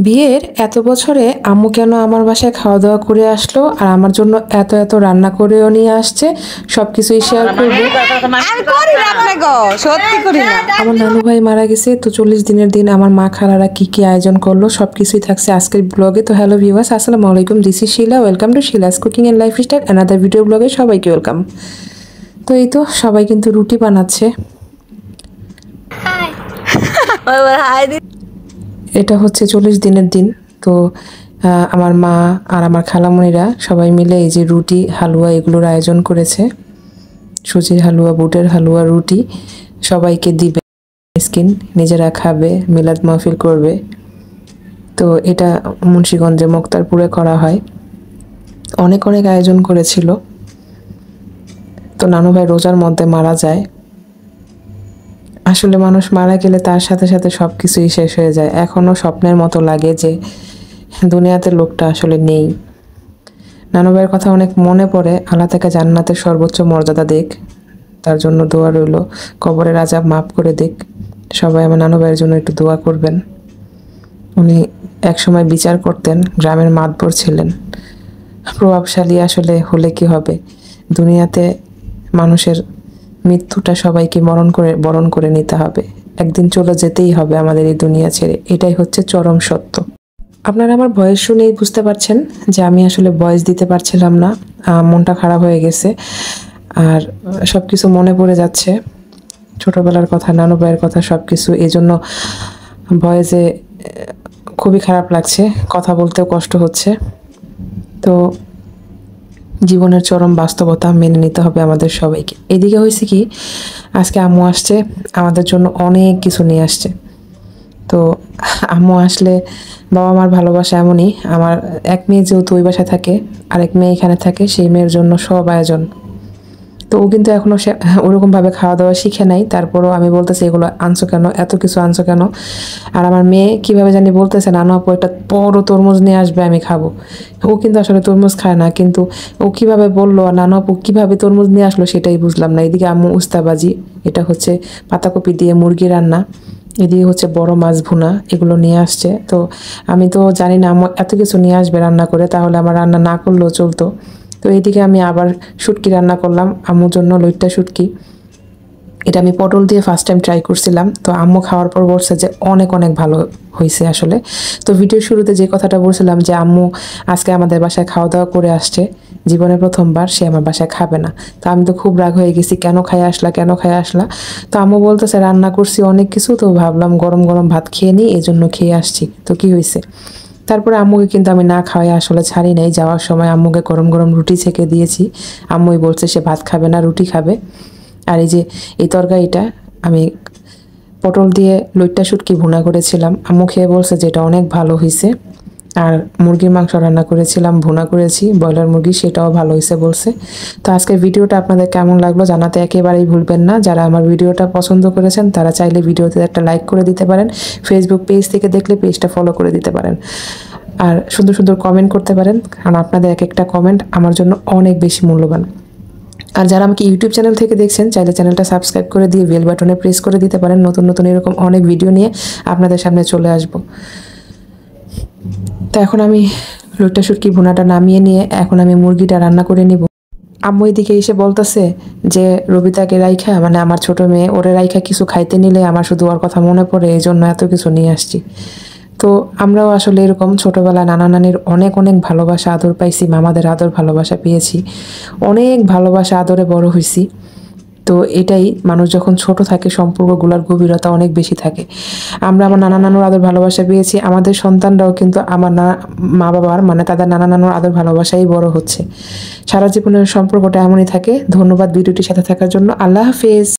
বিয়ের এত বছরে আম্মু কেন আমার বাসায় খাওয়া দাওয়া করে আসলো আর আমার জন্য এত এত রান্না করেও নিয়ে আসছে, সবকিছুই শেয়ার করবো। আমার নানু ভাই মারা গেছে, তো 40 দিনের দিন আমার মা খালারা কি কি আয়োজন করলো সবকিছুই থাকছে আজকের ব্লগে। তো হ্যালো ভিউয়ার্স, আসসালামু আলাইকুম, this is Shila, welcome to Shila's cooking and lifestyle another video ব্লগে সবাইকে ওয়েলকাম। তো এই তো সবাই কিন্তু রুটি বানাচ্ছে। এটা হচ্ছে 40 দিনের দিন। তো আমার মা আর আমার খালামণিরা সবাই মিলে এই যে রুটি হালুয়া এগুলোর আয়োজন করেছে। সুজির হালুয়া, বুটের হালুয়া, রুটি সবাইকে দিবে, স্কিন নিজেরা খাবে, মিলাদ মাহফিল করবে। তো এটা মুন্সিগঞ্জে মুক্তারপুরে করা হয়। অনেক অনেক আয়োজন করেছিল। তো নানু ভাই রোজার মধ্যে মারা যায়। আসলে মানুষ মারা গেলে তার সাথে সাথে সব কিছুই শেষ হয়ে যায়। এখনও স্বপ্নের মতো লাগে যে দুনিয়াতে লোকটা আসলে নেই। নানু ভাইয়ের কথা অনেক মনে পড়ে। আল্লাহ তাকে জান্নাতের সর্বোচ্চ মর্যাদা দিক, তার জন্য দোয়া রইল। কবরের আযাব মাফ করে দিক। সবাই আমার নানু ভাইয়ের জন্য একটু দোয়া করবেন। উনি একসময় বিচার করতেন, গ্রামের মাতবর ছিলেন, প্রভাবশালী। আসলে হলে কি হবে, দুনিয়াতে মানুষের মৃত্যুটা সবাইকে বরণ করে নিতে হবে। একদিন চলে যেতেই হবে আমাদের এই দুনিয়া ছেড়ে, এটাই হচ্ছে চরম সত্য। আপনারা আমার ভয়েস শুনেই বুঝতে পারছেন যে আমি আসলে ভয়েস দিতে পারছিলাম না, মনটা খারাপ হয়ে গেছে আর সব কিছু মনে পড়ে যাচ্ছে, ছোটবেলার কথা, নানু ভাইয়ের কথা, সব কিছু। এই জন্য ভয়েসে খুবই খারাপ লাগছে, কথা বলতেও কষ্ট হচ্ছে। তো জীবনের চরম বাস্তবতা মেনে নিতে হবে আমাদের সবাইকে। এদিকে হয়েছে কি, আজকে আম্মু আসছে, আমাদের জন্য অনেক কিছু নিয়ে আসছে। তো আম্মু আসলে বাবা মার ভালোবাসা এমনই। আমার এক মেয়ে যেহেতু ওই বাসায় থাকে, আরেক মেয়ে এখানে থাকে, সেই মেয়ের জন্য সব আয়োজন। তো ও কিন্তু এখনও সে ওরকমভাবে খাওয়া দাওয়া শিখে নাই। তারপরও আমি বলতেছি এগুলো আনছো কেন, এত কিছু আনছো কেন। আর আমার মেয়ে কীভাবে জানি বলতেছে, নানু আপু একটা বড় তরমুজ নিয়ে আসবে, আমি খাবো। ও কিন্তু আসলে তরমুজ খায় না, কিন্তু ও কীভাবে বললো আর নানু আপু কীভাবে তরমুজ নিয়ে আসলো সেটাই বুঝলাম না। এদিকে আম্মু উস্তাবাজি, এটা হচ্ছে পাতাকপি দিয়ে মুরগি রান্না, এদিকে হচ্ছে বড় মাছ ভুনা, এগুলো নিয়ে আসছে। তো আমি তো জানি না আম্মু এত কিছু নিয়ে আসবে রান্না করে, তাহলে আমার রান্না না করলেও চলতো। তো এইদিকে আমি আবার শুটকি রান্না করলাম আম্মুর জন্য, লইট্টা শুটকি। এটা আমি পটল দিয়ে ফার্স্ট টাইম ট্রাই করছিলাম। তো আম্মু খাওয়ার পর বলছে যে অনেক অনেক ভালো হয়েছে আসলে। তো ভিডিওর শুরুতে যে কথাটা বলছিলাম যে আম্মু আজকে আমাদের বাসায় খাওয়া দাওয়া করে আসছে, জীবনে প্রথমবার সে আমার বাসায় খাবে না। তো আমি তো খুব রাগ হয়ে গেছি, কেন খাই আসলা, কেন খাই আসলা। তো আম্মু বলতেছে রান্না করছি অনেক কিছু, তো ভাবলাম গরম গরম ভাত খেয়ে নিই, এই জন্য খেয়ে আসছি। তো কি হয়েছে। তারপরে আম্মুকে কিন্তু আমি না খাওয়াই আসলে ছাড়ি নাই। যাওয়ার সময় আম্মুকে গরম গরম রুটি ছেঁকে দিয়েছি। আম্মুই বলছে সে ভাত খাবে না, রুটি খাবে। আর এই যে এই তরকারিটা আমি পটল দিয়ে লইট্টা শুটকি ভুনা করেছিলাম, আম্মু খেয়ে বলছে যে এটা অনেক ভালো হয়েছে। আর মুরগির মাংস রান্না করেছিলাম, ভুনা করেছি ব্রয়লার মুরগি, সেটাও ভালো হয়েছে বলছে। তো আজকের ভিডিওটা আপনাদের কেমন লাগলো জানাতে একেবারেই ভুলবেন না। যারা আমার ভিডিওটা পছন্দ করেছেন তারা চাইলে ভিডিওতে একটা লাইক করে দিতে পারেন, ফেসবুক পেজ থেকে দেখলে পেজটা ফলো করে দিতে পারেন, আর সুন্দর সুন্দর কমেন্ট করতে পারেন, কারণ আপনাদের এক একটা কমেন্ট আমার জন্য অনেক বেশি মূল্যবান। আর যারা আমাকে ইউটিউব চ্যানেল থেকে দেখছেন চাইলে চ্যানেলটা সাবস্ক্রাইব করে দিয়ে বেল বাটনে প্রেস করে দিতে পারেন। নতুন নতুন এরকম অনেক ভিডিও নিয়ে আপনাদের সামনে চলে আসব। তো এখন আমি লইট্টা শুটকি ভুনাটা নামিয়ে নিয়ে এখন আমি মুরগিটা রান্না করে নিব। আম্মু এদিকে এসে বলতেছে যে রবিতাকে রাইখা, মানে আমার ছোট মেয়ে, ওরে রাইখা কিছু খাইতে নিলে আমার শুধু ওর কথা মনে পড়ে, এই জন্য এত কিছু নিয়ে আসছি। তো আমরাও আসলে এরকম ছোটোবেলায় নানা নানির অনেক অনেক ভালোবাসা আদর পাইছি, মামাদের আদর ভালোবাসা পেয়েছি, অনেক ভালোবাসা আদরে বড় হয়েছি। তো এটাই, মানুষ যখন ছোট থাকে সম্পর্কগুলোর গভীরতা অনেক বেশি থাকে। আমরা আমার নানা নানুর আদর ভালোবাসা পেয়েছি, আমাদের সন্তানরাও কিন্তু আমার মা বাবার, মানে তাদের নানা নানুর আদর ভালোবাসাই বড় হচ্ছে। সারা জীবনের সম্পর্কটা এমনই থাকে। ধন্যবাদ ভিডিওটির সাথে থাকার জন্য। আল্লাহ হাফেজ।